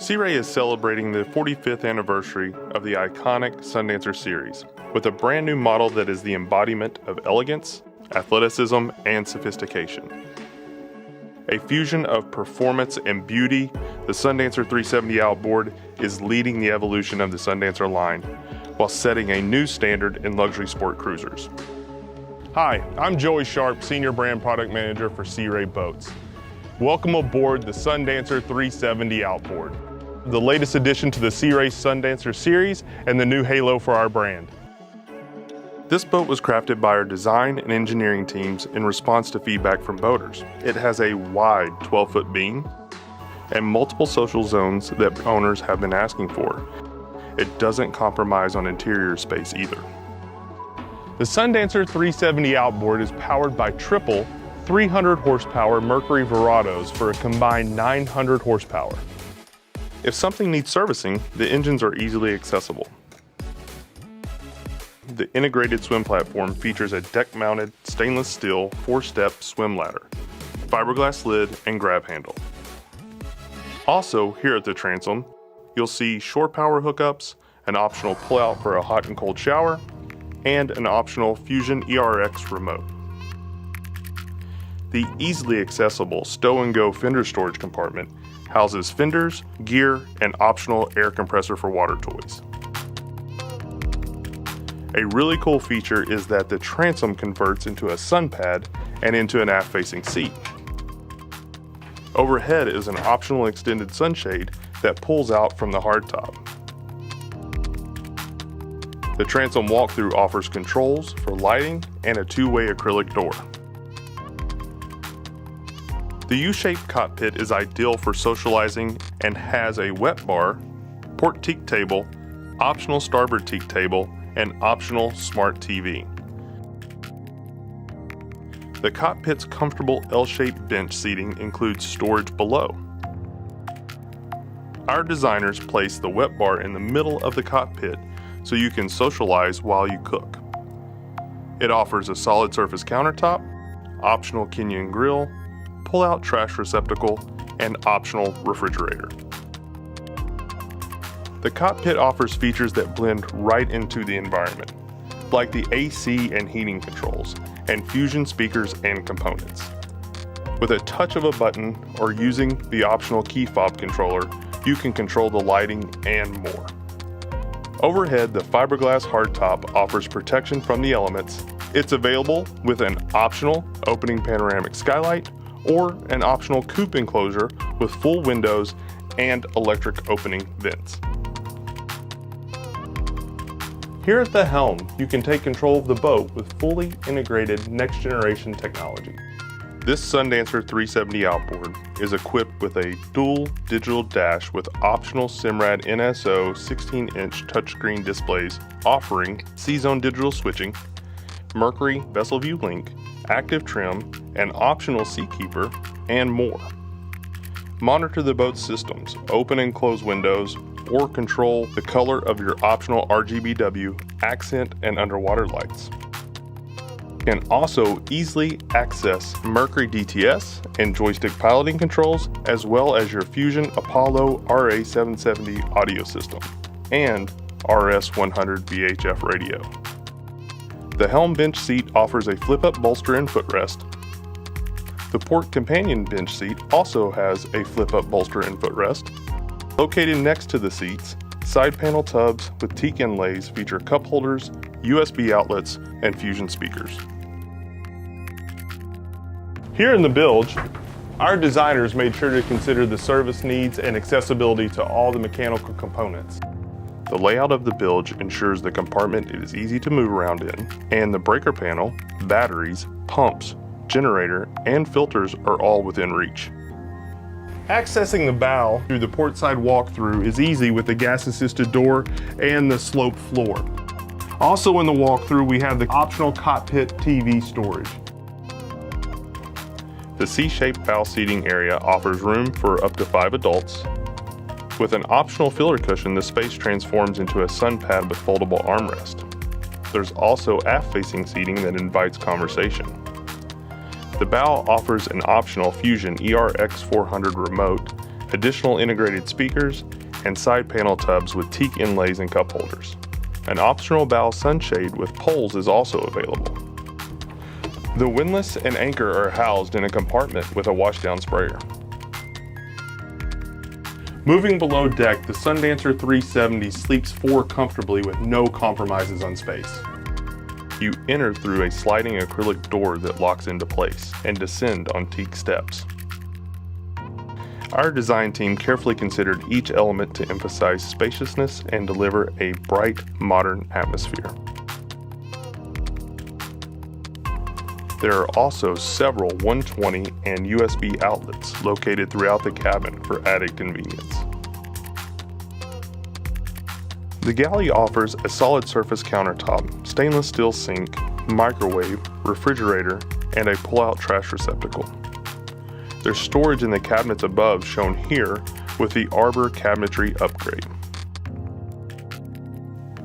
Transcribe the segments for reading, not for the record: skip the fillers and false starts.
Sea Ray is celebrating the 45th anniversary of the iconic Sundancer series with a brand new model that is the embodiment of elegance, athleticism, and sophistication. A fusion of performance and beauty, the Sundancer 370 Outboard is leading the evolution of the Sundancer line while setting a new standard in luxury sport cruisers. Hi, I'm Joey Sharp, Senior Brand Product Manager for Sea Ray Boats. Welcome aboard the Sundancer 370 Outboard, the latest addition to the Sea Ray Sundancer series and the new halo for our brand. This boat was crafted by our design and engineering teams in response to feedback from boaters. It has a wide 12-foot beam and multiple social zones that owners have been asking for. It doesn't compromise on interior space either. The Sundancer 370 Outboard is powered by triple 300 horsepower Mercury Verados for a combined 900 horsepower. If something needs servicing, the engines are easily accessible. The integrated swim platform features a deck-mounted stainless steel 4-step swim ladder, fiberglass lid, and grab handle. Also, here at the Transom, you'll see shore power hookups, an optional pull-out for a hot and cold shower, and an optional Fusion ERX remote. The easily accessible stow-and-go fender storage compartment houses fenders, gear, and optional air compressor for water toys. A really cool feature is that the transom converts into a sun pad and into an aft-facing seat. Overhead is an optional extended sunshade that pulls out from the hardtop. The transom walkthrough offers controls for lighting and a two-way acrylic door. The U-shaped cockpit is ideal for socializing and has a wet bar, port teak table, optional starboard teak table, and optional smart TV. The cockpit's comfortable L-shaped bench seating includes storage below. Our designers place the wet bar in the middle of the cockpit so you can socialize while you cook. It offers a solid surface countertop, optional Kenyan grill, pull-out trash receptacle, and optional refrigerator. The cockpit offers features that blend right into the environment, like the AC and heating controls, and Fusion speakers and components. With a touch of a button or using the optional key fob controller, you can control the lighting and more. Overhead, the fiberglass hardtop offers protection from the elements. It's available with an optional opening panoramic skylight or an optional coupe enclosure with full windows and electric opening vents. Here at the Helm, you can take control of the boat with fully integrated next-generation technology. This Sundancer 370 Outboard is equipped with a dual digital dash with optional Simrad NSO 16-inch touchscreen displays offering C-Zone digital switching, Mercury Vessel View Link, active trim, an optional seatkeeper, and more. Monitor the boat's systems, open and close windows, or control the color of your optional RGBW, accent, and underwater lights. You can also easily access Mercury DTS and joystick piloting controls, as well as your Fusion Apollo RA770 audio system and RS100 VHF radio. The Helm bench seat offers a flip-up bolster and footrest. The port companion bench seat also has a flip-up bolster and footrest. Located next to the seats, side panel tubs with teak inlays feature cup holders, USB outlets, and Fusion speakers. Here in the Bilge, our designers made sure to consider the service needs and accessibility to all the mechanical components. The layout of the Bilge ensures the compartment is easy to move around in, and the breaker panel, batteries, pumps, generator, and filters are all within reach. Accessing the bow through the portside walkthrough is easy with the gas-assisted door and the sloped floor. Also in the walkthrough, we have the optional cockpit TV storage. The C-shaped bow seating area offers room for up to 5 adults. With an optional filler cushion, the space transforms into a sun pad with foldable armrest. There's also aft-facing seating that invites conversation. The bow offers an optional Fusion ERX400 remote additional integrated speakers, and side panel tubs with teak inlays and cup holders. An optional bow sunshade with poles is also available. The windlass and anchor are housed in a compartment with a washdown sprayer. Moving below deck, the Sundancer 370 sleeps 4 comfortably with no compromises on space. You enter through a sliding acrylic door that locks into place and descend on teak steps. Our design team carefully considered each element to emphasize spaciousness and deliver a bright, modern atmosphere. There are also several 120 and USB outlets located throughout the cabin for added convenience. The Galley offers a solid surface countertop, stainless steel sink, microwave, refrigerator, and a pull-out trash receptacle. There's storage in the cabinets above shown here with the Arbor cabinetry upgrade.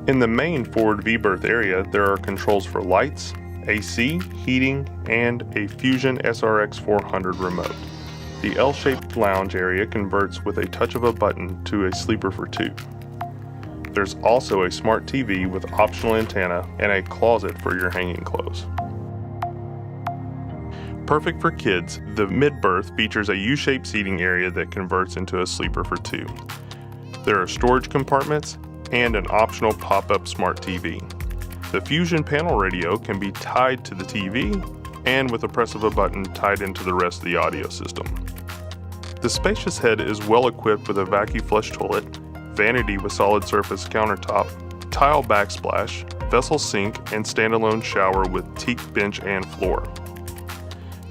In the main forward V-berth area, there are controls for lights, AC, heating, and a Fusion SRX 400 remote. The L-shaped lounge area converts with a touch of a button to a sleeper for 2. There's also a smart TV with optional antenna and a closet for your hanging clothes. Perfect for kids, the mid-berth features a U-shaped seating area that converts into a sleeper for 2. There are storage compartments and an optional pop-up smart TV. The Fusion panel radio can be tied to the TV and with a press of a button tied into the rest of the audio system. The spacious head is well equipped with a vacuum flush toilet, vanity with solid surface countertop, tile backsplash, vessel sink, and standalone shower with teak bench and floor.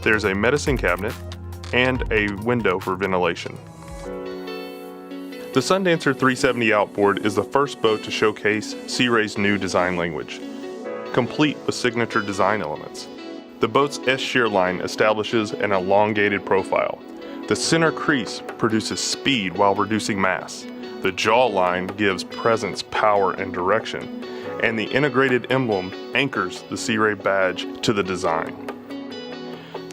There's a medicine cabinet and a window for ventilation. The Sundancer 370 Outboard is the first boat to showcase Sea Ray's new design language, complete with signature design elements. The boat's S-shear line establishes an elongated profile. The center crease produces speed while reducing mass. The jaw line gives presence, power, and direction. And the integrated emblem anchors the Sea Ray badge to the design.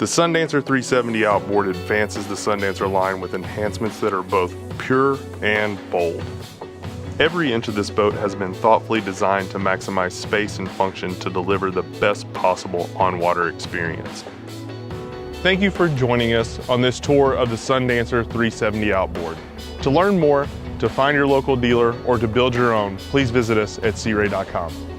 The Sundancer 370 Outboard advances the Sundancer line with enhancements that are both pure and bold. Every inch of this boat has been thoughtfully designed to maximize space and function to deliver the best possible on-water experience. Thank you for joining us on this tour of the Sundancer 370 Outboard. To learn more, to find your local dealer, or to build your own, please visit us at searay.com.